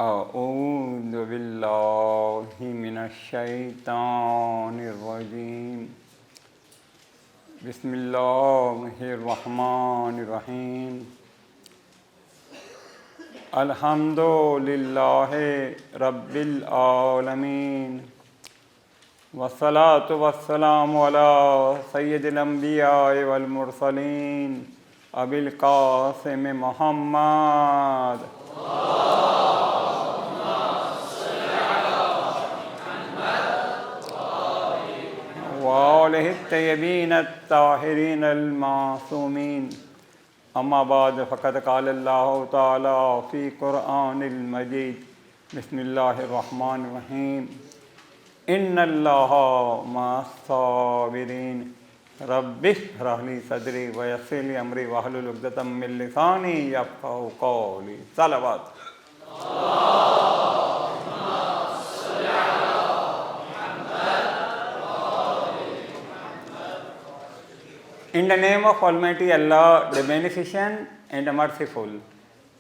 अऊज़ु बिल्लाहि मिनश्शैतानिर्रजीम बिस्मिल्लाहिर्रहमानिर्रहीम अल्हम्दुलिल्लाहि रब्बिल आलमीन वस्सलातु वस्सलामु अला सय्यिदिल अंबिया'i वल मुरसलीन अबिल कासिम मुहम्मद वालिहि तय्यबीन अत्ताहिरीन अल-मासूमीन अम्मा बाद फ़क़द क़ालल्लाहु तआला फ़ी क़ुरआनिल मजीद बिस्मिल्लाहिर्रहमानिर्रहीम इन्नल्लाहा मअस-साबिरीन रब्बिश्रह ली सदरी व यस्सिर ली अमरी वहलुल उक़दतम मिन लिसानी यफ़क़हू क़ौली। सलावत। In the name of Almighty Allah, the Beneficent and the Merciful,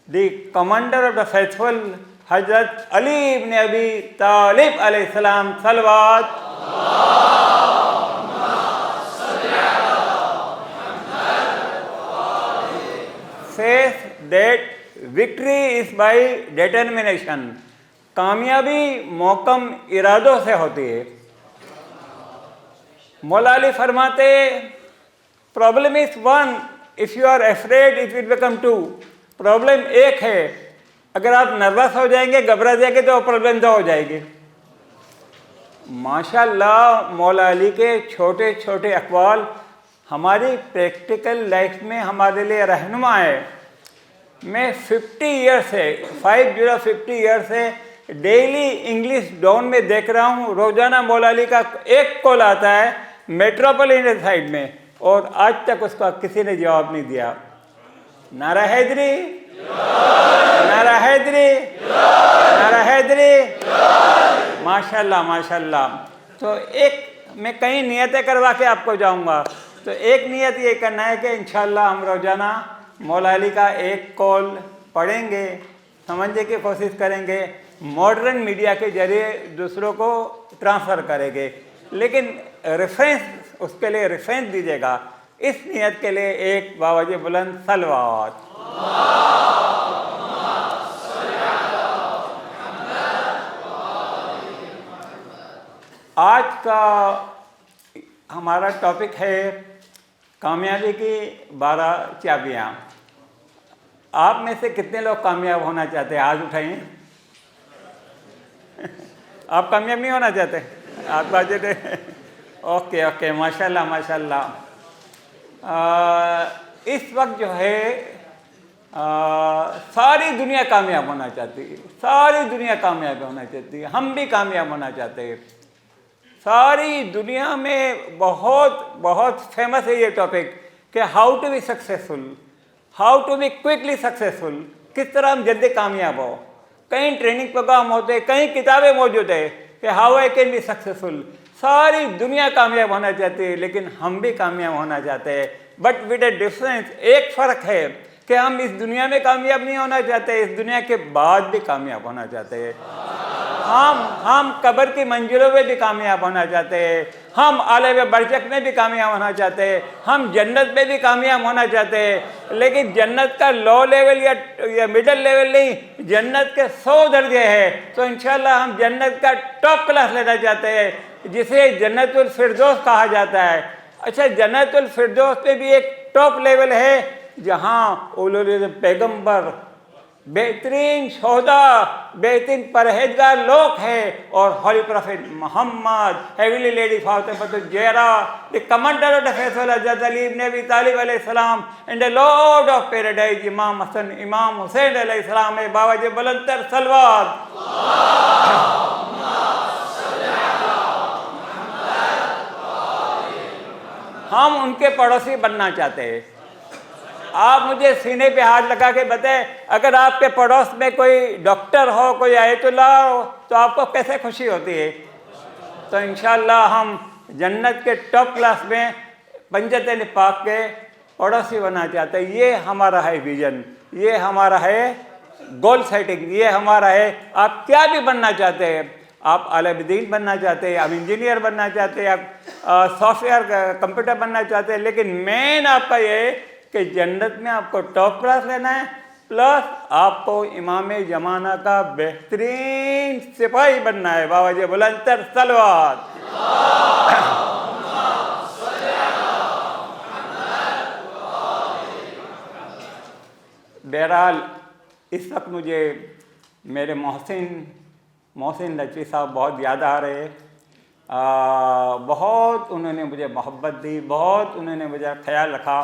the Commander of the Faithful, Hazrat Ali ibn Abi Talib alayhi salam, salawat, says that victory is by determination. कामयाबी मोकम इरादों से होती है। मौला अली फरमाते problem is one, if you are afraid it will become two. प्रॉब्लम एक है, अगर आप नर्वस हो जाएंगे, घबरा जाएंगे तो प्रॉब्लम दो हो जाएगी। माशाल्लाह मौला अली के छोटे छोटे अक़वाल हमारी प्रैक्टिकल लाइफ में हमारे लिए रहनुमा है। मैं 50 ईयर से डेली इंग्लिश डॉन में देख रहा हूँ। रोज़ाना मौला अली का एक कॉल आता है मेट्रोपोलिटन साइड में, और आज तक उसका किसी ने जवाब नहीं दिया। नारा हैदरी, नारा हैदरी, नारा हैदरी। माशाल्लाह माशाल्लाह। तो एक मैं कई नियतें करवा के आपको जाऊंगा। तो एक नियत ये करना है कि इंशाल्लाह हम रोज़ाना मौला अली का एक कॉल पढ़ेंगे, समझने की कोशिश करेंगे, मॉडर्न मीडिया के जरिए दूसरों को ट्रांसफ़र करेंगे, लेकिन रेफरेंस, उसके लिए रेफरेंस दीजिएगा। इस नियत के लिए एक बावजे बुलंद सलवात। आज का हमारा टॉपिक है कामयाबी की 12 चाबियाँ। आप में से कितने लोग कामयाब होना चाहते हैं? आज उठाइए। आप कामयाब नहीं होना चाहते? आप बाजे ओके ओके, माशाल्लाह माशाल्लाह। इस वक्त जो है सारी दुनिया कामयाब होना चाहती है, सारी दुनिया कामयाब होना चाहती है। हम भी कामयाब होना चाहते हैं। सारी दुनिया में बहुत बहुत फेमस है ये टॉपिक कि how to be successful, how to be quickly successful. किस तरह हम जल्दी कामयाब हो। कई ट्रेनिंग प्रोग्राम होते हैं, कई किताबें मौजूद है कि how I can be successful. सारी दुनिया कामयाब होना चाहती है, लेकिन हम भी कामयाब होना चाहते हैं। बट विद ए डिफरेंस, एक फ़र्क है कि हम इस दुनिया में कामयाब नहीं होना चाहते, इस दुनिया के बाद भी कामयाब होना चाहते हैं। हम कब्र की मंजिलों में भी कामयाब होना चाहते हैं, हम आले व बरज़ख में भी कामयाब होना चाहते हैं, हम जन्नत में भी कामयाब होना चाहते हैं। लेकिन जन्नत का लो लेवल या मिडल लेवल नहीं, जन्नत के 100 दर्जे है। तो इंशाल्लाह हम जन्नत का टॉप क्लास लेना चाहते हैं, जिसे जन्नतुल फिरदौस कहा जाता है। अच्छा, जन्नतुल फिरदौस पे भी एक टॉप लेवल है जहाँ उलूल पैगम्बर, बेहतरीन शोहदा, बेहतरीन परहेजगार लोग हैं, और holy prophet Muhammad, heavenly lady Fatima Zahra, the commander of the faithful Hazrat Ali ibn Abi Talib अलैहि सलाम and the lord of paradise Imam Hasan इमाम हुसैन अलैहि सलाम में बावजे बुलंदतर सलवात। हम उनके पड़ोसी बनना चाहते हैं। आप मुझे सीने पे हाथ लगा के बताएं, अगर आपके पड़ोस में कोई डॉक्टर हो, कोई आयतुल्लाह हो, तो आपको कैसे खुशी होती है? तो इंशाअल्लाह हम जन्नत के टॉप क्लास में पंजतन पाक के पड़ोसी बनना चाहते हैं। ये हमारा है विज़न, ये हमारा है गोल सेटिंग ये हमारा है। आप क्या भी बनना चाहते हैं, आप आलिम बनना चाहते हैं, आप इंजीनियर बनना चाहते हैं, आप सॉफ्टवेयर कंप्यूटर बनना चाहते हैं, लेकिन मेन आपका ये है कि जन्नत में आपको टॉप क्लास लेना है, प्लस आपको इमाम जमाना का बेहतरीन सिपाही बनना है। बाबा जी बुलंदतर सलवात। बहरहाल इस वक्त मुझे मेरे मोहसिन नकवी साहब बहुत याद आ रहे हैं। बहुत उन्होंने मुझे मोहब्बत दी, बहुत उन्होंने मुझे ख्याल रखा,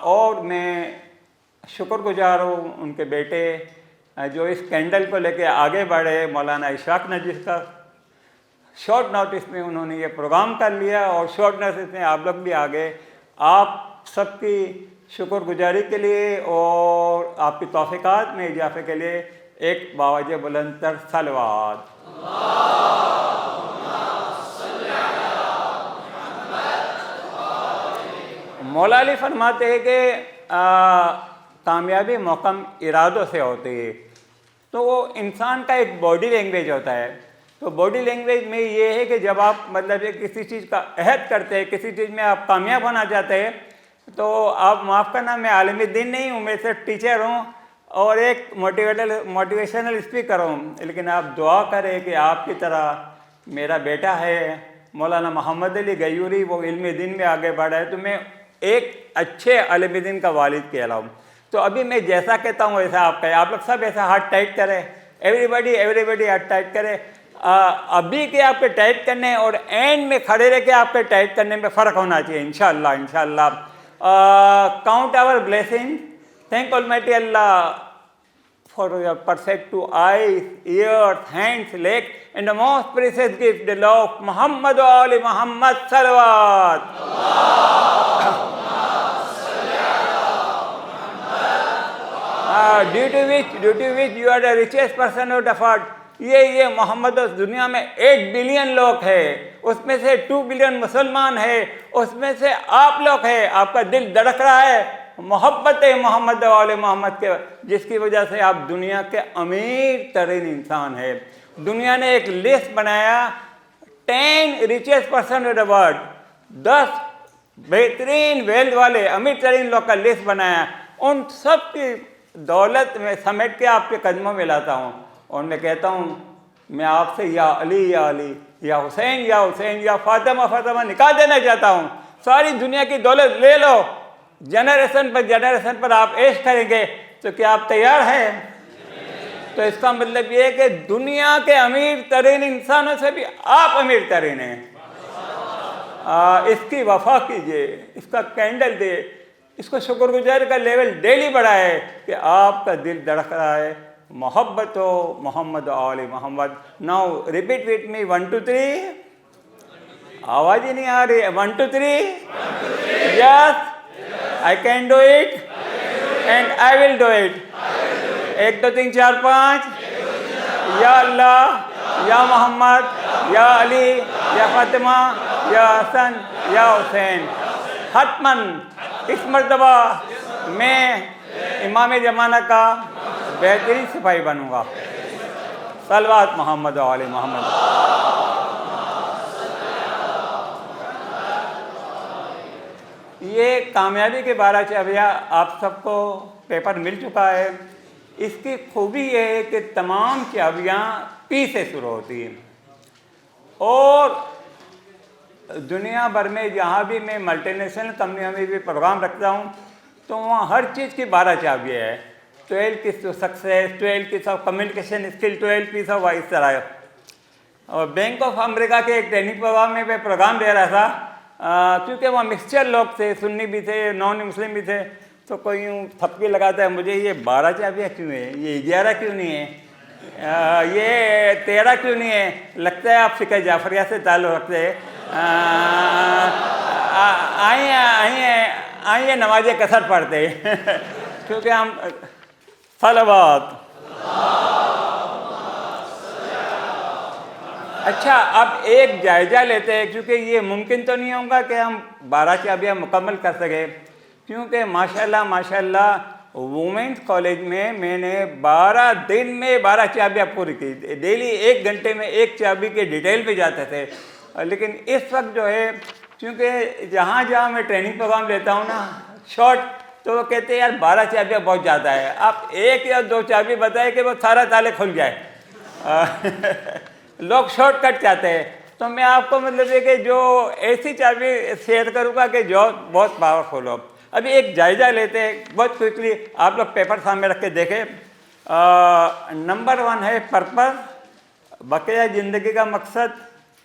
और मैं शुक्रगुजार हूँ उनके बेटे जो इस कैंडल को लेके आगे बढ़े। मौलाना इशफाक नजीर का शॉर्ट नोटिस में उन्होंने ये प्रोग्राम कर लिया, और शॉर्ट नोटिस में आप लोग भी आ गए। आप सबकी शुक्रगुजारी के लिए और आपकी तौफीकात में इजाफे के लिए एक बावाजे बुलंदतर सलवात। मौला अली फरमाते हैं कि कामयाबी मौकम इरादों से होती है। तो वो इंसान का एक बॉडी लैंग्वेज होता है। तो बॉडी लैंग्वेज में ये है कि जब आप मतलब किसी चीज़ का अहद करते हैं, किसी चीज़ में आप कामयाब होना चाहते हैं, तो आप माफ़ करना, मैं आलिम दीन नहीं हूँ, मैं सिर्फ टीचर हूँ और एक मोटिवेशनल स्पीकर हूँ। लेकिन आप दुआ करें कि आपकी तरह मेरा बेटा है मौलाना मोहम्मद अली गयूरी, वो इल्म दीन में आगे बढ़ा है, तो मैं एक अच्छे आलिम दीन का वालिद कहलाऊँ। तो अभी मैं जैसा कहता हूँ वैसा आप कहें। आप लोग सब ऐसा हाथ टाइट करें, एवरीबडी हाथ टाइट करें। अभी के आपके टाइट करने और एंड में खड़े रह के आपके टाइट करने में फ़र्क होना चाहिए। इंशाअल्लाह count our blessing, thank almighty Allah for your perfect two eyes, ears, hands, legs, and the most precious gift, the law of Muhammad wa Ali Muhammad Salawat. Due to which you are the richest person of the world. ये मोहम्मद दुनिया में 8 billion लोग हैं, उसमें से 2 billion मुसलमान है, उसमें से आप लोग हैं। आपका दिल धड़क रहा है मोहब्बत है मोहम्मद वाले मोहम्मद के, जिसकी वजह से आप दुनिया के अमीर तरीन इंसान है। दुनिया ने एक लिस्ट बनाया 10 richest person of the world, 10 बेहतरीन वेल्थ वाले अमीर तरीन लोग का लिस्ट बनाया। उन सब की दौलत में समेट के आपके कदमों में लाता हूँ और मैं कहता हूँ मैं आपसे या अली या हुसैन या फातिमा निकाल देना चाहता हूँ। सारी दुनिया की दौलत ले लो, जनरेशन पर आप ऐश करेंगे। तो क्या आप तैयार हैं? तो इसका मतलब ये है कि दुनिया के अमीर तरीन इंसानों से भी आप अमीर तरीन हैं। इसकी वफा कीजिए, इसका कैंडल दे, इसको शुक्रगुजारी का लेवल डेली बढ़ाए कि आपका दिल धड़क रहा है मोहब्बत हो मोहम्मद आले Mohammed. Now repeat with me 1 2 3। आवाज़ ही नहीं आ रही है। 1 2 3। Yes I can do it and I will do it. 1 2 3 4 5। या अल्लाह, या मोहम्मद, या अली, या फातिमा, या हसन, या हुसैन। हतमन इस मर्तबा मैं इमाम ज़माना का बेहतरीन सिपाही बनूंगा। सलवात मोहम्मद वाले मोहम्मद। ये कामयाबी के 12 चाबियाँ आप सबको पेपर मिल चुका है। इसकी खूबी ये है कि तमाम चाबियाँ पी से शुरू होती हैं और दुनिया भर में जहाँ भी मैं मल्टीनेशनल कंपनियों में भी प्रोग्राम रखता हूँ तो वहाँ हर चीज़ की 12 चाबियाँ हैं। 12 keys of success, 12 keys of communication skill, 12 keys of इस तरह। और बैंक ऑफ अमेरिका के एक ट्रेनिंग प्रोग्राम में मैं प्रोग्राम दे रहा था, क्योंकि वहाँ मिक्सचर लोग थे, सुन्नी भी थे, नॉन मुस्लिम भी थे। तो कोई यूँ थप्पी लगाता है मुझे, ये 12 चाबियाँ क्यों है, ये 11 क्यों नहीं है, ये 13 क्यों नहीं है। लगता है आप फ़िक्र जाफरिया से ताल्लुक़ रखते हैं। आइए नमाज कसर पढ़ते क्योंकि हम सलावत। अच्छा, अब एक जायज़ा लेते हैं, क्योंकि ये मुमकिन तो नहीं होगा कि हम 12 चाबियाँ मुकम्मल कर सकें, क्योंकि माशाल्लाह वुमेंस कॉलेज में मैंने 12 दिन में 12 चाबियाँ पूरी की। डेली 1 घंटे में 1 चाबी के डिटेल पे जाते थे। लेकिन इस वक्त जो है, क्योंकि जहाँ जहाँ मैं ट्रेनिंग प्रोग्राम लेता हूँ ना शॉर्ट, तो वो कहते हैं यार 12 चाबियाँ बहुत ज़्यादा है, आप 1 या 2 चाबी बताए कि वो सारा ताले खुल जाए। लोग शॉर्टकट चाहते हैं। तो मैं आपको मतलब है कि जो ऐसी चाबी शेयर करूँगा कि जो बहुत पावरफुल हो। अभी एक जायज़ा लेते हैं बहुत क्विकली, आप लोग पेपर सामने रख के देखें। नंबर 1 है पर्पस, बकिया ज़िंदगी का मकसद।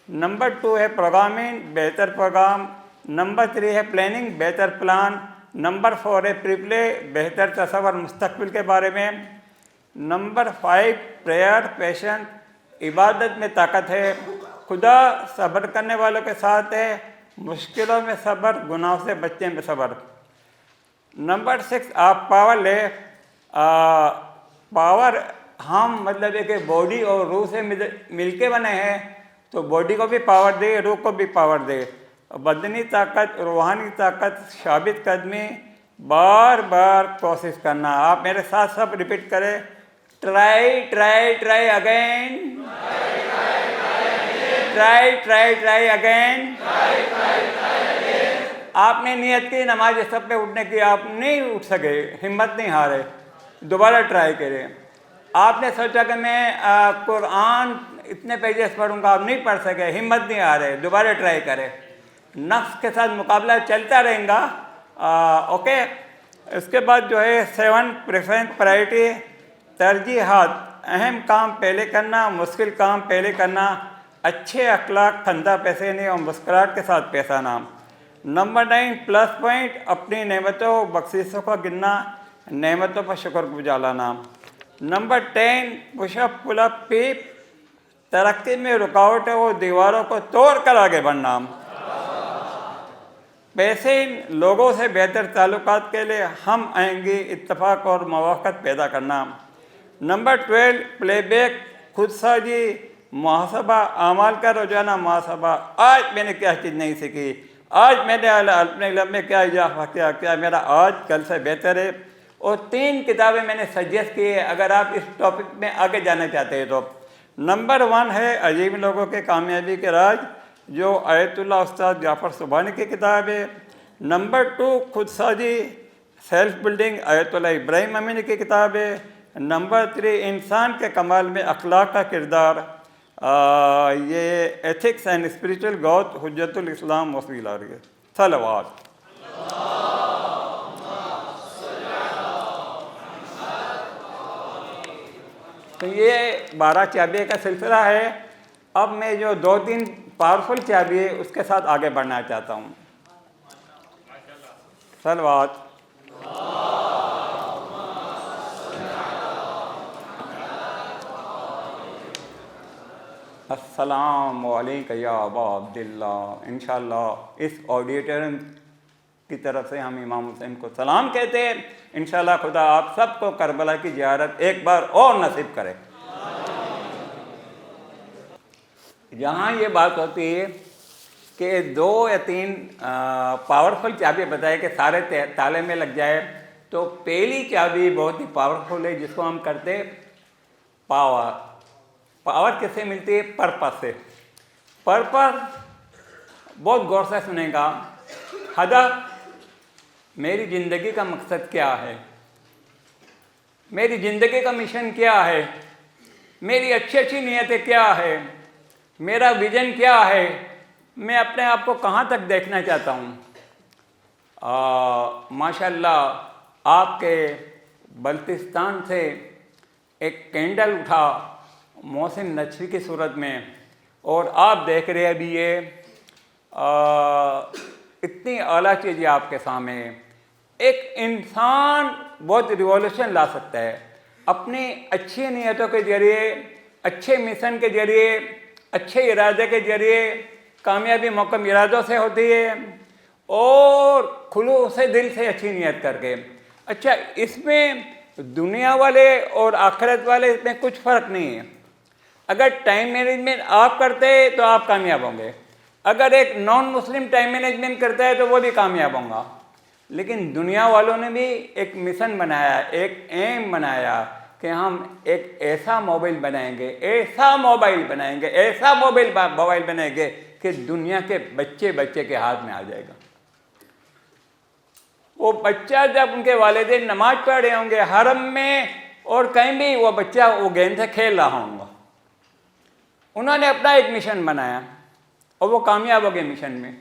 नंबर 2 है प्रोग्रामिंग, बेहतर प्रोग्राम। नंबर 3 है प्लानिंग, बेहतर प्लान। नंबर 4 है प्रिप्ले, बेहतर तस्वर मुस्तकबिल के बारे में। नंबर 5 प्रेयर, पेशेंस, इबादत में ताकत है। खुदा सब्र करने वालों के साथ है, मुश्किलों में सब्र, गुनाहों से बचने में सब्र। नंबर 6 आप पावर ले। पावर हम मतलब है कि बॉडी और रूह से मिल के बने हैं, तो बॉडी को भी पावर दे, रूह को भी पावर दे। बदनी ताकत, रूहानी ताकत, साबित कदमी, बार बार कोशिश करना। आप मेरे साथ सब रिपीट करें, try try try again, try try try again. आपने नियत की नमाज सब पे उठने की, आप नहीं उठ सके, हिम्मत नहीं हारे, दोबारा ट्राई करें। आपने सोचा कि मैं कुरान इतने पेजेस पढ़ूंगा, आप नहीं पढ़ सके, हिम्मत नहीं आ रहे, दोबारा ट्राई करें। नफ्स के साथ मुकाबला चलता रहेगा। ओके। इसके बाद जो है 7 प्रेफरेंस, प्रायोरिटी, तरजीहात। अहम काम पहले करना, मुश्किल काम पहले करना। अच्छे अखलाक, खंदा पैसे नहीं और मुस्कुराहट के साथ पैसा नाम। नंबर 9 प्लस पॉइंट, अपनी नेमतों बख्शिशों को गिनना, नेमतों पर शुक्रगुजार नाम। नंबर 10 पुशअप, पुलअप, पीप, तरक्की में रुकावटें वो दीवारों को तोड़ कर आगे बढ़ना। पैसे लोगों से बेहतर ताल्लुकात के लिए हम आएंगे, इत्तफाक और मवाक़त पैदा करना। नंबर 12 प्लेबैक, खुदसाजी, मुहासबा, आमाल का रोजाना मुहासबा। आज मैंने क्या चीज़ नहीं सीखी, आज मैंने अपने इल्म में क्या इजाफा किया, क्या मेरा आज कल से बेहतर है। और 3 किताबें मैंने सजेस्ट की है अगर आप इस टॉपिक में आगे जाना चाहते हैं तो। नंबर 1 है अजीब लोगों के कामयाबी के राज, जो आयतुल्लाह उस्ताद जाफ़र सुबहानी की किताब है। नंबर 2 खुदसाजी, self building, Ayatollah Ibrahim Amini की किताब है। नंबर 3 इंसान के कमाल में अखलाक का किरदार, ये एथिक्स एंड स्पिरिचुअल ग्रोथ, हुज्जतुल इस्लाम वसील आ रही है। सलावत। तो ये 12 चाबियों का सिलसिला है। अब मैं जो 2-3 पावरफुल चाबी है उसके साथ आगे बढ़ना चाहता हूँ। सलावत। अस्सलामु अलैकुम या अबा अब्दुल्ला। इंशाअल्लाह इस ऑडिटोरियम की तरफ से हम इमाम हुसैन को सलाम कहते हैं। इंशाअल्लाह खुदा आप सबको करबला की ज़ियारत एक बार और नसीब करे। यहाँ ये बात होती है कि 2 या 3 पावरफुल चाबी बताए कि सारे ताले में लग जाए, तो पहली चाबी बहुत ही पावरफुल है जिसको हम करते पावर। पावर किससे मिलती है? पर्पस से। पर्पस बहुत गौर से सुनेगा। हदफ, मेरी ज़िंदगी का मकसद क्या है, मेरी ज़िंदगी का मिशन क्या है, मेरी अच्छी अच्छी नीयतें क्या है, मेरा विजन क्या है, मैं अपने आप को कहाँ तक देखना चाहता हूँ। माशाल्लाह आपके बल्तिस्तान से एक कैंडल उठा मोहसिन नकवी की सूरत में, और आप देख रहे हैं अभी ये इतनी आला चीज़ें आपके सामने। एक इंसान बहुत रिवॉल्यूशन ला सकता है अपनी अच्छी नीयतों के ज़रिए, अच्छे मिशन के ज़रिए, अच्छे इरादे के ज़रिए। कामयाबी मौकम इरादों से होती है और खुलूस से, दिल से अच्छी नीयत करके। अच्छा, इसमें दुनिया वाले और आखिरत वाले इसमें कुछ फ़र्क नहीं है। अगर टाइम मैनेजमेंट आप करते हैं तो आप कामयाब होंगे, अगर एक नॉन मुस्लिम टाइम मैनेजमेंट करता है तो वो भी कामयाब होगा। लेकिन दुनिया वालों ने भी एक मिशन बनाया, एक एम बनाया कि हम एक ऐसा मोबाइल बनाएंगे, ऐसा मोबाइल बनाएंगे, ऐसा मोबाइल बनाएंगे कि दुनिया के बच्चे बच्चे के हाथ में आ जाएगा। वो बच्चा जब उनके वालिदैन नमाज पढ़ रहे होंगे हरम में और कहीं भी, वो बच्चा वो गेंद से खेल रहा होगा। उन्होंने अपना एक मिशन बनाया और वो कामयाब हो गए मिशन में।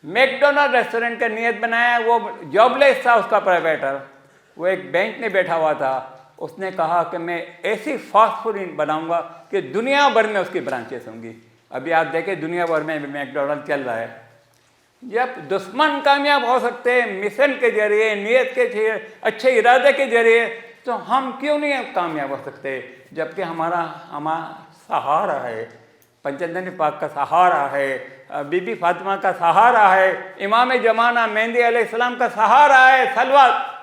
मैकडोनल्ड रेस्टोरेंट का नियत बनाया, वो जॉबलेस था उसका प्रोप्राइटर, वो एक बैंक में बैठा हुआ था। उसने कहा कि मैं ऐसी फास्ट फूड बनाऊंगा कि दुनिया भर में उसकी ब्रांचेस होंगी। अभी आप देखें दुनिया भर में मैकडोनल्ड चल रहा है। जब दुश्मन कामयाब हो सकते हैं मिशन के जरिए, नियत के जरिए, अच्छे इरादे के जरिए, तो हम क्यों नहीं कामयाब हो सकते? जबकि हमारा सहारा है, पंचतन पाक का सहारा है, बीबी फातिमा का सहारा है, इमाम जमाना मेहंदी अलैहिस्सलाम का सहारा है। सलवात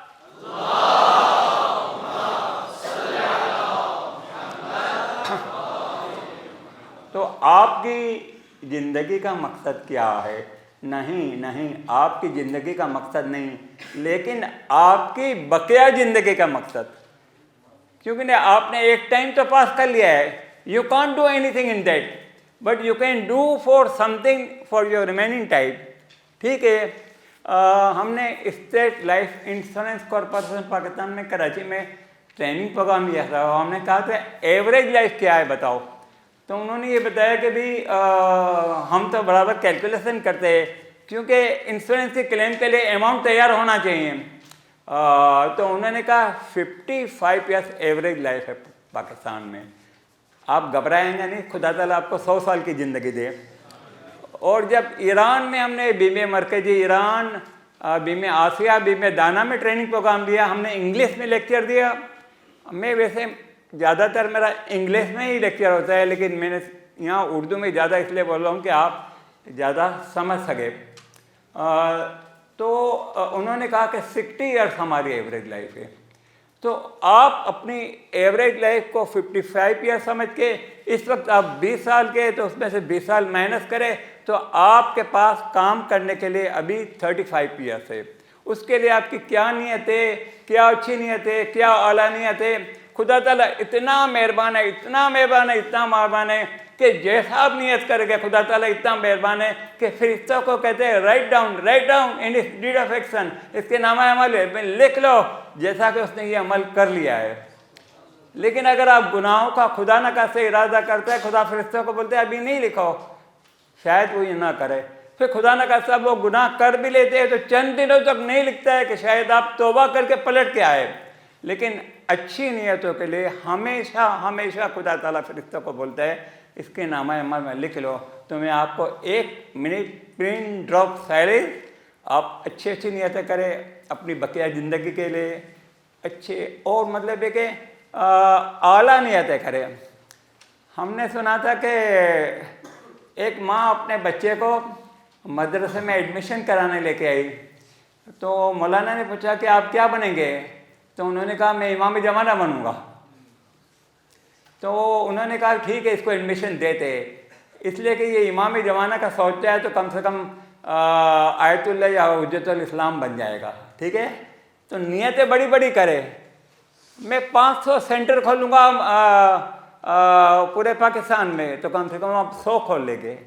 तो आपकी ज़िंदगी का मकसद क्या है? नहीं, आपकी ज़िंदगी का मकसद नहीं, लेकिन आपकी बकिया ज़िंदगी का मकसद। क्योंकि ना आपने एक टाइम तो पास कर लिया है, you can't do anything in that, but you can do for something for your remaining time. ठीक है, हमने state life insurance corporation Pakistan में कराची में ट्रेनिंग प्रोग्राम लिया था। हमने कहा था एवरेज लाइफ क्या है बताओ, तो उन्होंने ये बताया कि भी हम तो बराबर कैलकुलेशन करते हैं, क्योंकि इंश्योरेंस के क्लेम के लिए अमाउंट तैयार होना चाहिए। तो उन्होंने कहा 55 ईयर्स एवरेज लाइफ है पाकिस्तान में। आप घबराएंगे नहीं, खुदा ताला आपको 100 साल की ज़िंदगी दे। और जब ईरान में हमने बीमे मरकजी ईरान, बीमे आसिया, बीमे दाना में ट्रेनिंग प्रोग्राम दिया, हमने इंग्लिश में लेक्चर दिया। मैं वैसे ज़्यादातर मेरा इंग्लिश में ही लेक्चर होता है, लेकिन मैंने यहाँ उर्दू में ज़्यादा इसलिए बोल रहा हूँ कि आप ज़्यादा समझ सके। तो उन्होंने कहा कि 60 ईयर्स हमारी एवरेज लाइफ है। तो आप अपनी एवरेज लाइफ को 55 ईयर समझ के, इस वक्त आप 20 साल के, तो उसमें से 20 साल माइनस करें तो आपके पास काम करने के लिए अभी 35 ईयर्स है। उसके लिए आपकी क्या नीयत है, क्या अच्छी नीयत है, क्या आला नीयत है। खुदा ताला इतना मेहरबान है, इतना मेहरबान है, इतना मेहरबान है कि जैसा आप नियत करेंगे, खुदा ताला इतना मेहरबान है कि फरिश्तों को कहते हैं राइट डाउन इन इस डीड ऑफ एक्शन, इसके नामा अमल लिख लो, जैसा कि उसने ये अमल कर लिया है। लेकिन अगर आप गुनाहों का खुदा न खास्ते इरादा करते हैं, खुदा फरिश्तों को बोलते हैं अभी नहीं लिखो, शायद वो ये ना करे। फिर खुदा न खास्ता वो गुनाह कर भी लेते हैं तो चंद दिनों तक नहीं लिखता है कि शायद आप तौबा करके पलट के आए। लेकिन अच्छी नीयतों के लिए हमेशा हमेशा खुदा ताला फरिश्तों को बोलता है इसके नामा अमल में लिख लो। तो मैं आपको 1 मिनट पिन ड्रॉप साइलेंस, आप अच्छी अच्छी नीयतें करें अपनी बकिया ज़िंदगी के लिए, अच्छे और मतलब है कि आला नीयतें करें। हमने सुना था कि एक माँ अपने बच्चे को मदरसे में एडमिशन कराने लेके आई, तो मौलाना ने पूछा कि आप क्या बनेंगे? तो उन्होंने कहा मैं इमाम जमाना बनूंगा। तो उन्होंने कहा ठीक है, इसको एडमिशन देते, इसलिए कि ये इमाम जमाना का सोचता है तो कम से कम आयतुल्लाह या हुज्जतुल इस्लाम बन जाएगा। ठीक है, तो नीयतें बड़ी बड़ी करे। मैं 500 सेंटर खोलूँगा पूरे पाकिस्तान में, तो कम से कम आप 100 खोल लेंगे।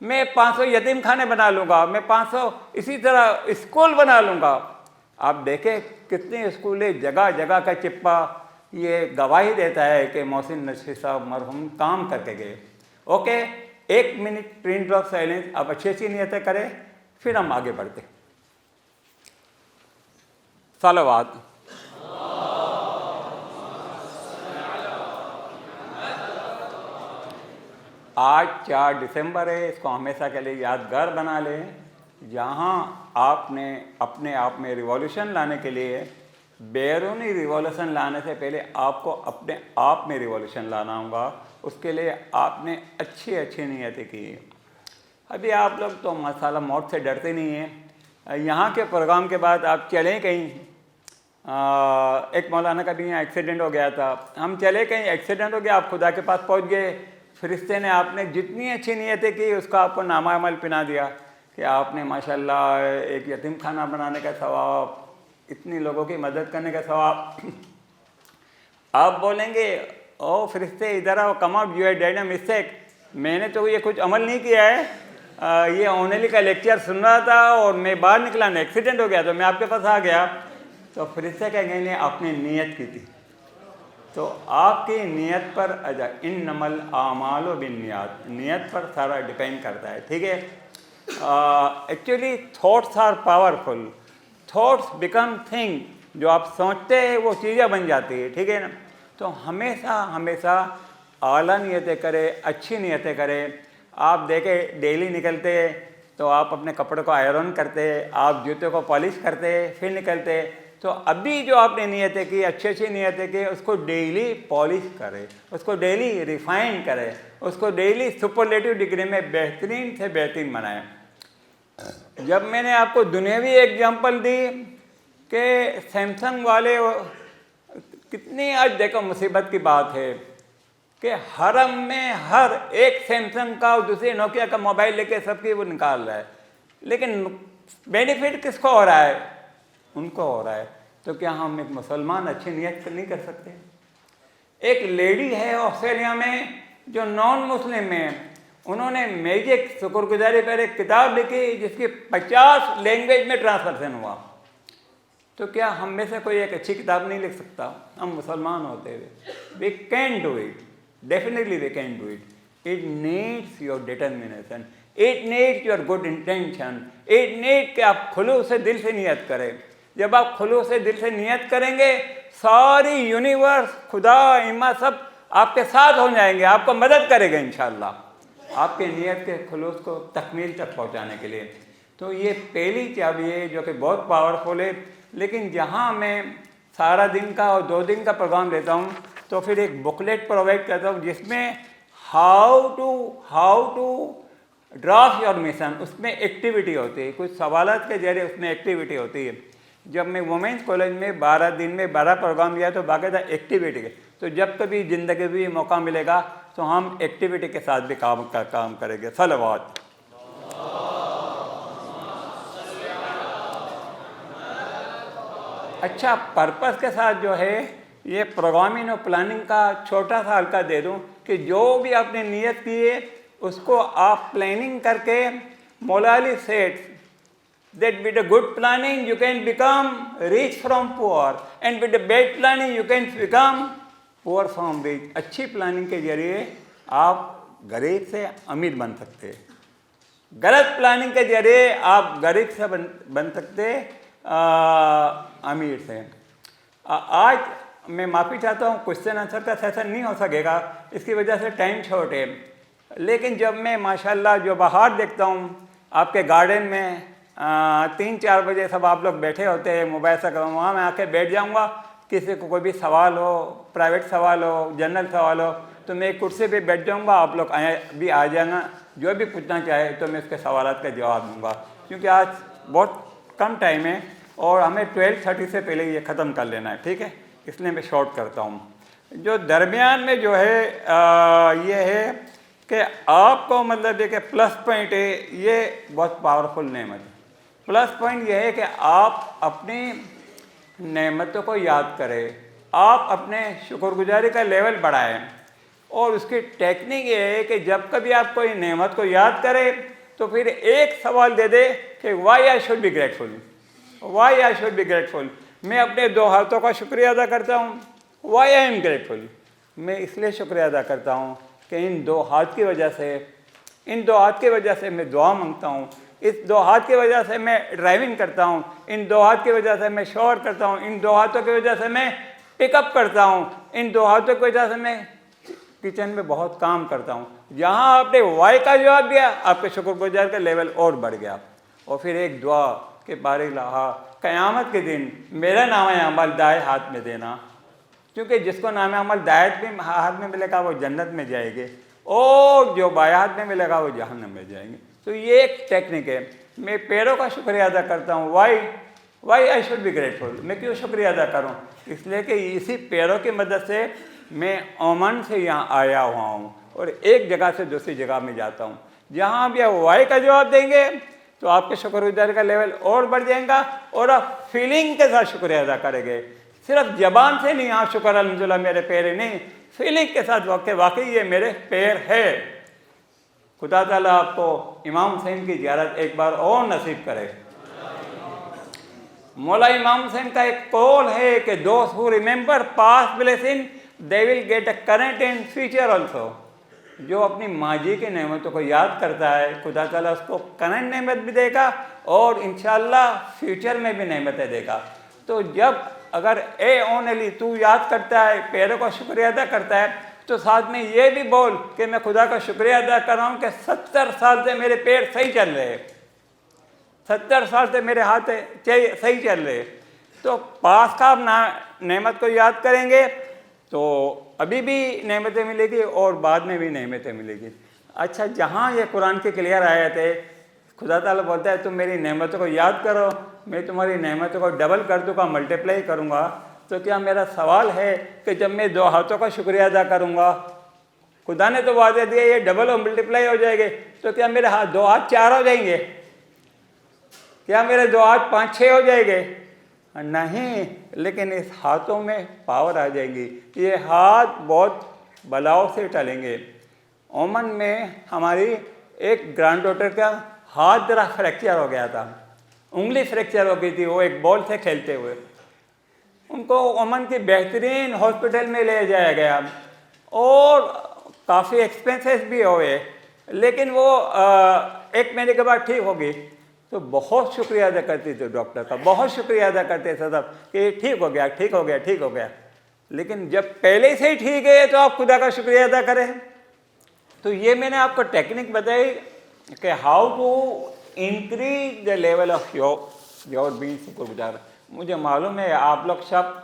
मैं 500 यतीम खाने बना लूँगा, मैं 500 इसी तरह स्कूल बना लूँगा। आप देखें कितने स्कूल है, जगह जगह का चिप्पा ये गवाही देता है कि मोहसिन नशरी साहब मरहूम काम करके गए। Okay, 1 minute print of silence, आप अच्छी अच्छी नीयतें करें, फिर हम आगे बढ़ते। सलावत। आज 4 दिसंबर है, इसको हमेशा के लिए यादगार बना लें। जहाँ आपने अपने आप में रिवॉल्यूशन लाने के लिए, बैरूनी रिवॉल्यूशन लाने से पहले आपको अपने आप में रिवॉल्यूशन लाना होगा। उसके लिए आपने अच्छी अच्छी नीयतें की। अभी आप लोग तो मसाला मौत से डरते नहीं हैं। यहाँ के प्रोग्राम के बाद आप चलें कहीं, एक मौलाना का भी यहाँ एक्सीडेंट हो गया था, हम चले कहीं, एक्सीडेंट हो गया, आप खुदा के पास पहुँच गए, फरिश्ते ने आपने जितनी अच्छी नीयतें की उसका आपको नामा अमल पिना दिया। कि आपने माशाल्लाह एक यतीम खाना बनाने का सवाब, इतनी लोगों की मदद करने का सवाब। आप बोलेंगे ओ फरिश्ते इधर आओ, come out, you have done a mistake. मैंने तो ये कुछ अमल नहीं किया है, ये ओनली का लेक्चर सुन रहा था और मैं बाहर निकला, एक्सीडेंट हो गया तो मैं आपके पास आ गया। तो फरिश्ते कहेंगे नहीं, आपने नीयत की थी। तो आपकी नीयत पर अजा इन्नमल आमाल बिन्नियात, नीयत पर सारा डिपेंड करता है, ठीक है। Actually thoughts are powerful, thoughts become thing, जो आप सोचते हैं वो चीज़ें बन जाती है, ठीक है ना। तो हमेशा हमेशा आला नियतें करें, अच्छी नियतें करें। आप देखें डेली निकलते तो आप अपने कपड़े को आयरन करते, आप जूते को पॉलिश करते, फिर निकलते। तो अभी जो आपने नियतें की, अच्छी अच्छी नियतें की, उसको डेली पॉलिश करें, उसको डेली रिफाइन करें, उसको डेली सुपरलेटिव डिग्री में बेहतरीन से बेहतरीन बनाएं। जब मैंने आपको दुनियावी एग्जांपल दी कि सैमसंग वाले, कितनी आज देखो मुसीबत की बात है कि हरम में हर एक सैमसंग का और दूसरे नोकिया का मोबाइल लेके सबकी वो निकाल रहा है, लेकिन बेनिफिट किसको हो रहा है? उनको हो रहा है। तो क्या हम एक मुसलमान अच्छी नियत नहीं कर सकते? एक लेडी है ऑस्ट्रेलिया में जो नॉन मुस्लिम है, उन्होंने मैजिक शुक्रगुजारी पर एक किताब लिखी जिसकी 50 लैंग्वेज में ट्रांसलेशन हुआ। तो क्या हम में से कोई एक अच्छी किताब नहीं लिख सकता? हम मुसलमान होते हुए we can do it, definitely we can do it. It needs your determination, it needs your good intention, it need कि आप खुलूस से दिल से नियत करें। जब आप खुलूस से दिल से नियत करेंगे, सारी यूनिवर्स, खुदा, इमा सब आपके साथ हो जाएंगे, आपको मदद करेगा इंशाअल्लाह आपके नियत के खुलूस को तकमील तक पहुंचाने के लिए। तो ये पहली चाबी है जो कि बहुत पावरफुल है। लेकिन जहाँ मैं सारा दिन का और 2 दिन का प्रोग्राम लेता हूँ तो फिर एक बुकलेट प्रोवाइड करता हूँ जिसमें how to draft your mission, उसमें एक्टिविटी होती है, कुछ सवालात के जरिए उसमें एक्टिविटी होती है। जब मैं वुमेंस कॉलेज में 12 दिन में 12 प्रोग्राम लिया तो बाकायदा एक्टिविटी के, तो जब कभी ज़िंदगी में मौका मिलेगा तो हम एक्टिविटी के साथ भी काम करेंगे। सलवात। अच्छा, पर्पस के साथ जो है ये प्रोग्रामिंग और प्लानिंग का छोटा सा हल्का दे दूं कि जो भी आपने नियत की है उसको आप प्लानिंग करके, मौला Ali said that with a good planning you can become rich from poor and with a bad planning you can become poor from rich। अच्छी प्लानिंग के जरिए आप गरीब से अमीर बन सकते हैं, गलत प्लानिंग के जरिए आप गरीब से बन सकते अमीर से। आज मैं माफ़ी चाहता हूँ, क्वेश्चन आंसर का सेशन नहीं हो सकेगा, इसकी वजह से टाइम शॉर्ट है। लेकिन जब मैं माशाल्लाह जो बाहर देखता हूँ आपके गार्डन में 3-4 बजे सब आप लोग बैठे होते हैं मोबाइल से, वहाँ मैं आके बैठ जाऊँगा, किसी को कोई भी सवाल हो, प्राइवेट सवाल हो, जनरल सवाल हो, तो मैं एक कुर्सी पे बैठ जाऊँगा, आप लोग भी आ जाएगा, जो भी पूछना चाहे तो मैं उसके सवालात का जवाब दूँगा। क्योंकि आज बहुत कम टाइम है और हमें 12:30 से पहले ये ख़त्म कर लेना है, ठीक है, इसलिए मैं शॉर्ट करता हूँ। जो दरमियान में जो है ये है कि आपको मतलब देखिए प्लस पॉइंट है, ये बहुत पावरफुल नेमत है। प्लस पॉइंट यह है कि आप अपनी नेमतों को याद करें, आप अपने शुक्रगुजारी का लेवल बढ़ाएं। और उसकी टेक्निक ये है कि जब कभी आप कोई नेमत को याद करें तो फिर एक सवाल दे दे कि why I should be grateful, why I should be grateful. मैं अपने 2 हाथों का शुक्रिया अदा करता हूँ, वाई आई एम ग्रेटफुल, मैं इसलिए शुक्रिया अदा करता हूँ कि इन 2 हाथ की वजह से, इन 2 हाथ की वजह से मैं दुआ मांगता हूँ, इस 2 हाथ की वजह से मैं ड्राइविंग करता हूँ, इन 2 हाथ की वजह से मैं शॉवर करता हूँ, इन 2 हाथों की वजह से मैं पिकअप करता हूँ, इन 2 हाथों की वजह से मैं किचन में बहुत काम करता हूँ। जहाँ आपने वाई का जवाब दिया, आपके शुक्रगुजार का लेवल और बढ़ गया। और फिर एक दुआ के बारे लहा, क़यामत के दिन मेरा नाम अमल दाएं हाथ में देना, क्योंकि जिसको नाम अमल दाएं हाथ में मिलेगा वो जन्नत में जाएंगे और जो बाएं हाथ में मिलेगा वो जहन्नम में जाएंगे। तो ये एक टेक्निक है। मैं पैरों का शुक्रिया अदा करता हूँ, why I should be grateful, मैं क्यों शुक्रिया अदा करूँ? इसलिए कि इसी पैरों की मदद से मैं ओमान से यहाँ आया हुआ हूँ और एक जगह से दूसरी जगह में जाता हूँ। जहाँ भी आप वाई का जवाब देंगे तो आपके शुक्रगुजारी का लेवल और बढ़ जाएगा और आप फीलिंग के साथ शुक्रिया अदा करेंगे। सिर्फ जबान से नहीं, हाँ शुक्र अल्हम्दुलिल्लाह मेरे पैर है, नहीं, फीलिंग के साथ वाकई ये मेरे पैर है। खुदा ताला आपको इमाम हुसैन की ज़ियारत एक बार और नसीब करे। मौला इमाम हुसैन का एक कौल है कि दोस्त who remember past blessing they will get a current and future also. जो अपनी माजी की नेमतों को याद करता है, खुदा ताला उसको करंट नेमत भी देगा और इंशाअल्लाह फ्यूचर में भी नेमतें देगा। तो जब अगर ए ओनली तू याद करता है, पैरों का शुक्रिया अदा करता है, तो साथ में ये भी बोल कि मैं खुदा का शुक्रिया अदा कर रहा हूँ कि 70 साल से मेरे पैर सही चल रहे हैं, 70 साल से मेरे हाथ सही चल रहे। तो पास का आप नेमत को याद करेंगे तो अभी भी नेमतें मिलेगी और बाद में भी नेमतें मिलेगी। अच्छा, जहाँ ये कुरान के क्लियर आए थे, खुदा ताला बोलता है तुम मेरी नेमतों को याद करो, मैं तुम्हारी नेमतों को डबल कर दूँगा, मल्टीप्लाई करूँगा। तो क्या मेरा सवाल है कि जब मैं 2 हाथों का शुक्रिया अदा करूँगा, खुदा ने तो वादे दिया ये डबल और मल्टीप्लाई हो जाएंगे, तो क्या मेरे 2 हाथ 4 हो जाएंगे? क्या मेरे 2 हाथ 5-6 हो जाएंगे? नहीं, लेकिन इस हाथों में पावर आ जाएगी। ये हाथ बहुत बलाओं से टलेंगे। ओमन में हमारी एक ग्रैंड डॉटर का हाथ जरा फ्रैक्चर हो गया था, उंगली फ्रैक्चर हो गई थी, वो एक बॉल से खेलते हुए। उनको ओमन की बेहतरीन हॉस्पिटल में ले जाया गया और काफ़ी एक्सपेंसेस भी हुए, लेकिन वो 1 महीने के बाद ठीक होगी। तो बहुत शुक्रिया अदा करती थी डॉक्टर का, बहुत शुक्रिया अदा करते थे सब कि ठीक हो गया, ठीक हो गया, ठीक हो गया। लेकिन जब पहले से ही ठीक है तो आप खुदा का शुक्रिया अदा करें। तो ये मैंने आपको टेक्निक बताई कि how to increase the level of your being शुक्रगुजार। मुझे मालूम है आप लोग सब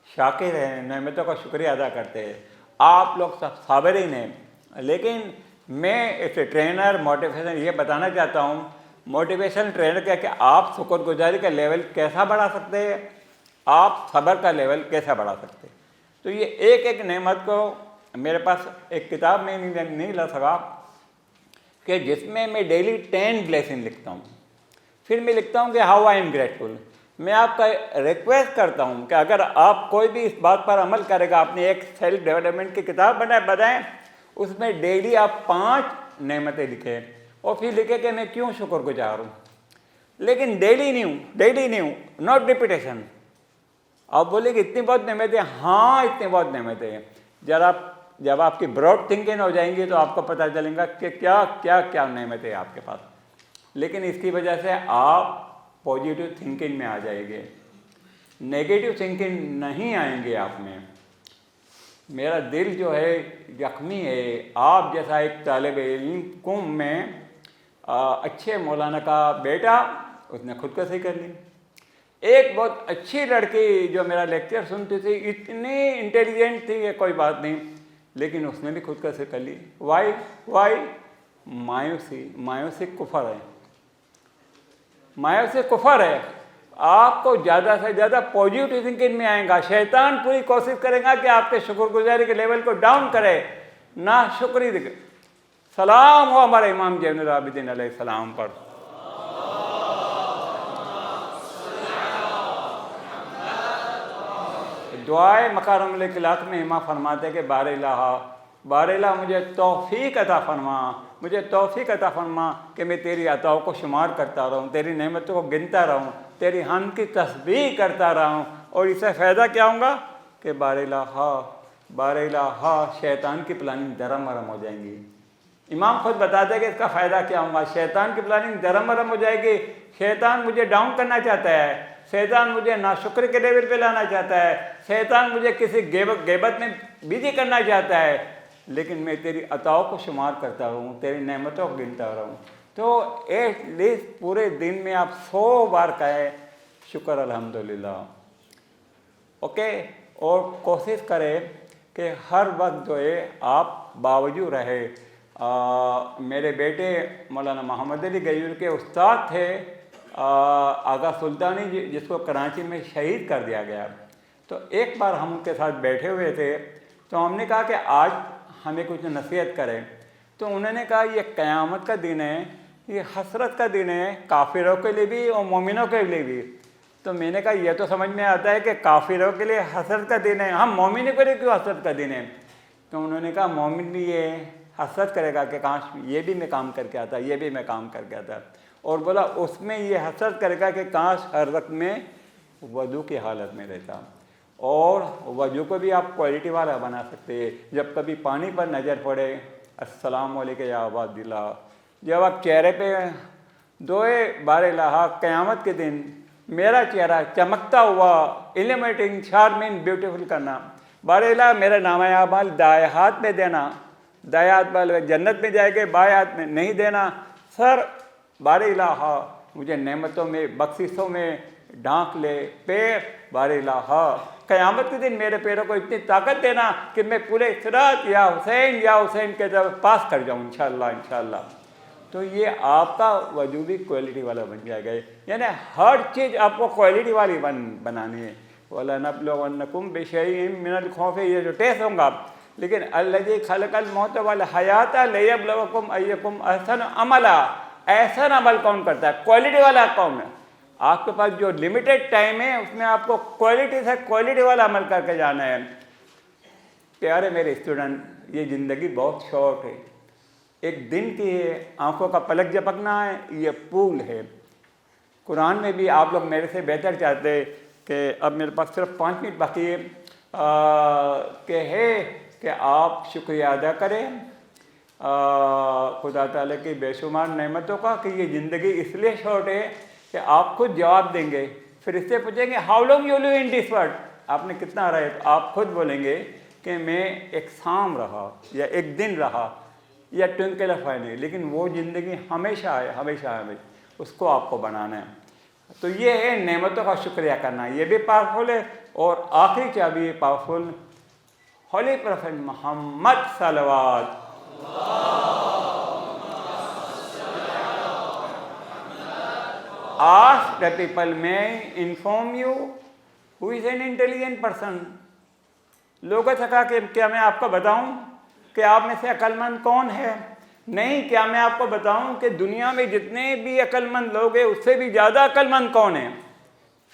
शाकिर हैं, नेमतों का शुक्रिया अदा करते हैं, आप लोग सब साबिरीन हैं, लेकिन मैं इस ट्रेनर मोटिवेशन ये बताना चाहता हूँ, मोटिवेशन ट्रेनर क्या कि आप शुक्रगुजारी का लेवल कैसा बढ़ा सकते हैं, आप सब्र का लेवल कैसा बढ़ा सकते हैं। तो ये एक एक नेमत को मेरे पास एक किताब में नहीं ला सका कि जिसमें मैं डेली 10 ब्लेसिंग लिखता हूँ। फिर मैं लिखता हूँ कि हाउ आई एम ग्रेटफुल। मैं आपका रिक्वेस्ट करता हूँ कि अगर आप कोई भी इस बात पर अमल करेगा, अपनी एक सेल्फ डेवलपमेंट की किताब बताएं, उसमें डेली आप 5 नेमतें लिखें और फिर लिखे कि मैं क्यों शुक्रगुजार हूँ। लेकिन डेली नहीं हूँ, नॉट रिपीटेशन। आप बोले कि इतनी बहुत नेमतें, हाँ इतनी बहुत नेमतें हैं। जब आपकी ब्रॉड थिंकिंग हो जाएंगी तो आपको पता चलेगा कि क्या क्या क्या नेमतें हैं आपके पास। लेकिन इसकी वजह से आप पॉजिटिव थिंकिंग में आ जाएंगे, नेगेटिव थिंकिंग नहीं आएंगे आप में। मेरा दिल जो है जख्मी है, आप जैसा एक तालिब इल्म कुम में अच्छे मौलाना का बेटा, उसने खुदकुशी कर ली। एक बहुत अच्छी लड़की जो मेरा लेक्चर सुनती थी, इतनी इंटेलिजेंट थी, ये कोई बात नहीं, लेकिन उसने भी खुदकुशी कर ली। वाई मायूसी कुफर है, मायूसी कुफर है। आपको ज़्यादा से ज़्यादा पॉजिटिव थिंकिंग में आएगा। शैतान पूरी कोशिश करेगा कि आपके शुक्रगुजारी के लेवल को डाउन करे, ना शुक्री दिखे। सलाम हो हमारे इमाम ज़ैनुल आबिदीन अलैहिस्सलाम पर। दुआए मकारुल इखलाक में इमाम फरमाते कि बारिला मुझे तौफीक अता फरमा, मुझे तौफीक अता फरमा कि मैं तेरी अताओं को शुमार करता रहूँ, तेरी नेमतों को गिनता रहूँ, तेरी हम की तस्बीह करता रहूँ। और इससे फ़ायदा क्या होगा कि बारिला शैतान की प्लानिंग दरम मरम हो जाएंगी। इमाम खुद बताते हैं कि इसका फ़ायदा क्या होगा। शैतान की प्लानिंग दरम मरम हो जाएगी। शैतान मुझे डाउन करना चाहता है, शैतान मुझे नाशुक्र के लेवल पे लाना चाहता है, शैतान मुझे किसी गेबत में बिजी करना चाहता है, लेकिन मैं तेरी अताओं को शुमार करता रहूँ, तेरी नेमतों को गिनता रहूँ। तो एटलीस्ट पूरे दिन में आप 100 बार कहें शुक्र अल्हम्दुलिल्लाह, ओके। और कोशिश करें कि हर वक्त जो है आप बावजूद रहे। मेरे बेटे मौलाना मोहम्मद अली गयूर के उस्ताद थे आगा सुल्तानी, जिसको कराची में शहीद कर दिया गया। तो एक बार हम उनके साथ बैठे हुए थे, तो हमने कहा कि आज हमें कुछ नसीहत करें। तो उन्होंने कहा ये क़यामत का दिन है, ये हसरत का दिन है काफिरों के लिए भी और मोमिनों के लिए भी। तो मैंने कहा ये तो समझ में आता है कि काफिरों के लिए हसरत का दिन है, हम मोमिनों के लिए क्यों हसरत का दिन है? तो उन्होंने कहा मोमिन भी ये हसरत करेगा कि काश ये भी मैं काम करके आता, ये भी मैं काम करके आता। और बोला उसमें ये हसरत करेगा कि काश हर वक्त में वज़ू की हालत में रहता। और वज़ू को भी आप क्वालिटी वाला बना सकते हैं। जब कभी पानी पर नज़र पड़े, अस्सलाम वालेकुम या अबादिल्ला, जब आप चेहरे पे दोए बारे लहा, क़यामत के दिन मेरा चेहरा चमकता हुआ, इल्यूमिनेटिंग, शार्मिन, ब्यूटीफुल करना, बारेला मेरा नामा आमाल दाएं हाथ में देना, दाएं हाथ वाले जन्नत में जाएंगे, बाएं हाथ में नहीं देना। सर बारेला मुझे नेमतों में, बख्शिशों में ढांक ले। पैर बारेला क़यामत के दिन मेरे पैरों को इतनी ताकत देना कि मैं पूरे सिरात या हुसैन के तरफ पास कर जाऊँ इंशाअल्लाह इंशाअल्लाह। तो ये आपका वजू भी क्वालिटी वाला बन जाएगा। यानी हर चीज़ आपको क्वालिटी वाली बनानी है। वला नबलुवन्नकुम बिशैइन मिनल खौफ, ये जो टेस्ट होगा। लेकिन अल्लज़ी खलक़ल मौत वल हयाता लियब्लुवकुम अय्युकुम अहसन अमला, एहसन अमल कौन करता है? क्वालिटी वाला कौन है? आपके पास जो लिमिटेड टाइम है उसमें आपको क्वालिटी से क्वालिटी वाला अमल करके जाना है। प्यारे मेरे स्टूडेंट, ये ज़िंदगी बहुत शॉर्ट है, एक दिन की है, आंखों का पलक झपकना है, ये पूल है। कुरान में भी आप लोग मेरे से बेहतर चाहते हैं कि अब मेरे पास सिर्फ 5 मिनट बाकी है कि आप शुक्रिया अदा करें खुदा ताला की बेशुमार नेमतों का कि ये ज़िंदगी इसलिए शॉर्ट है कि आप खुद जवाब देंगे। फिर इससे पूछेंगे how long you live in this world, आपने कितना रहा है? तो आप खुद बोलेंगे कि मैं एक शाम रहा या एक दिन रहा या ट्विंकल ऑफ आई, लेकिन वो ज़िंदगी हमेशा है, हमेशा है, उसको आपको बनाना है। तो ये है नेमतों का शुक्रिया करना, ये भी पावरफुल है। और आखिरी चाबी है पावरफुल, होली प्रोफेट मोहम्मद सल्लल्लाहु। Ask the people may inform you who is an intelligent person। लोगों से कहा कि क्या मैं आपको बताऊं कि आप में से अक्लमंद कौन है? नहीं, क्या मैं आपको बताऊं कि दुनिया में जितने भी अक्लमंद लोग हैं उससे भी ज़्यादा अक्लमंद कौन है?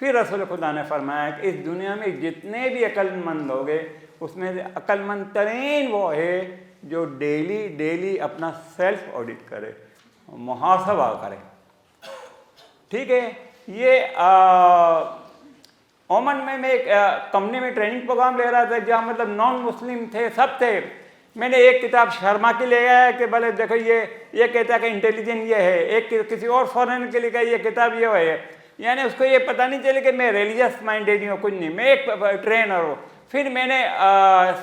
फिर रसूल खुदा ने फरमाया कि इस दुनिया में जितने भी अक्लमंद लोग हैं उसमें से अक्लमंद तरीन वो है जो डेली अपना सेल्फ ऑडिट करे, मुहासबा करे। ठीक है, ये ओमन में मैं एक कंपनी में ट्रेनिंग प्रोग्राम ले रहा था जहाँ मतलब नॉन मुस्लिम थे, सब थे। मैंने एक किताब शर्मा की ले आया कि भले देखो ये कहता है कि इंटेलिजेंट ये है, एक किसी और फॉरेन के लिए ये किताब ये है। यानी उसको ये पता नहीं चले कि मैं रिलीजियस माइंडेड नहीं हूँ, कुछ नहीं, मैं एक ट्रेनर हूँ। फिर मैंने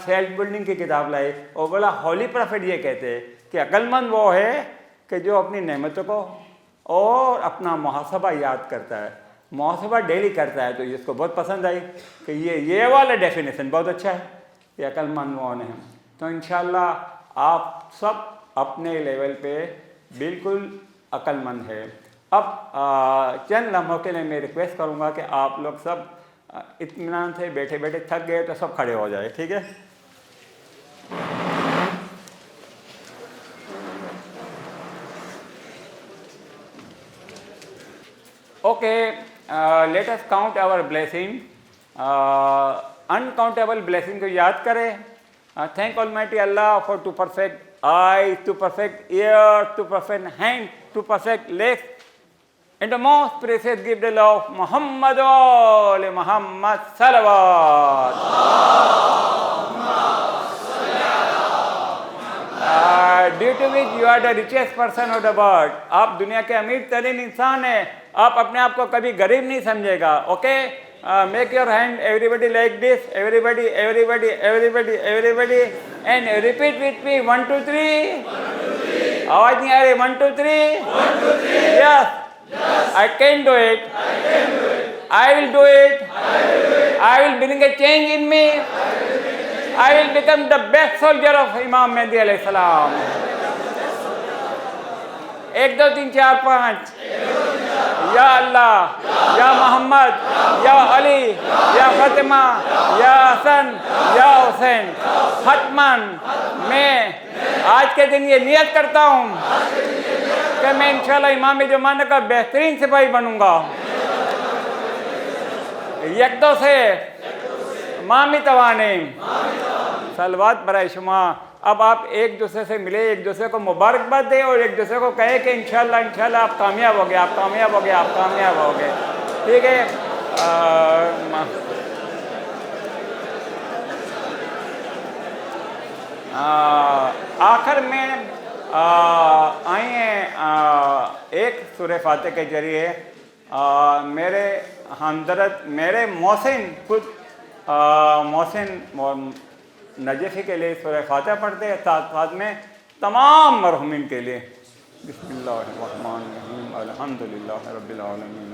सेल्फ बिल्डिंग की किताब लाई और बोला होली प्रॉफिट ये कहते हैं कि अक्लमंद वो है कि जो अपनी नेमतों को और अपना मुहासबा याद करता है, मुहासबा डेली करता है। तो इसको बहुत पसंद आई कि ये वाला डेफिनेशन बहुत अच्छा है कि अक्लमंद वो है। तो इंशाल्लाह आप सब अपने लेवल पे बिल्कुल अक्लमंद है। अब चंद लम्हों के लिए मैं रिक्वेस्ट करूँगा कि आप लोग सब इत्मीनान से बैठे बैठे थक गए तो सब खड़े हो जाए, ठीक है? Okay, let us count our blessing. Uncountable blessing को याद करें। Thank Almighty Allah for to perfect eyes, to perfect ear, to perfect hand, to perfect legs, and the most precious gift of Muhammad Muhammad Salawat. Due to which you are the richest person of the world. आप दुनिया के अमीर तरीन इंसान हैं। आप अपने आप को कभी गरीब नहीं समझेगा। Okay, make your hand everybody like this, everybody everybody everybody everybody, and repeat with me 1 2 3। आवाज नहीं आ रही? 1 2 3। Yes, I can do it, I will do it, I will bring a change in me, I will become the best soldier of Imam Mehdi alayhi salam. 1 2 3 4 5। या अल्लाह, या मोहम्मद, या अली, या फातिमा, या हसन, या हुसैन, हतमन मैं आज के दिन ये नियत करता हूँ कि मैं इंशाल्लाह इमाम ज़माने का बेहतरीन सिपाही बनूंगा। यकदो से मामी तवाने सलवात बराए शुमा। अब आप एक दूसरे से मिले, एक दूसरे को मुबारकबाद दें और एक दूसरे को कहे कि इंशाल्लाह इंशाल्लाह आप कामयाब हो गए, आप कामयाब हो गए, आप कामयाब हो गए। ठीक है। आखिर में आइए एक सूरह फातिहा के जरिए मेरे हमदर्द, मेरे मोहसिन खुद मोहसिन नजफ़ी के लिए सूरह फातिहा पढ़ते हैं, साथ साथ में तमाम मरहुमीन के लिए। बिस्मिल्लाहिर्रहमानिर्रहीम अल्हम्दुलिल्लाहि रब्बिल आलमीन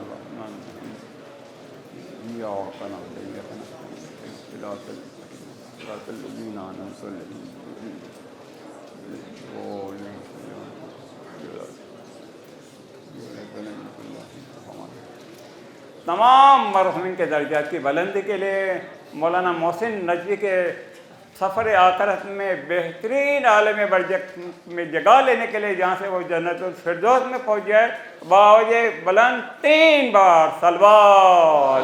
तमाम मरहुमीन के दर्जात की बुलंदी के लिए मौलाना मोहसिन नजवी के सफ़र आखिरत में बेहतरीन आलम बरज़ख में जगह लेने के लिए, जहाँ से वो जन्नतुल फिरदौस में पहुँच जाए, बावजे बुलंद 3 बार सलवात।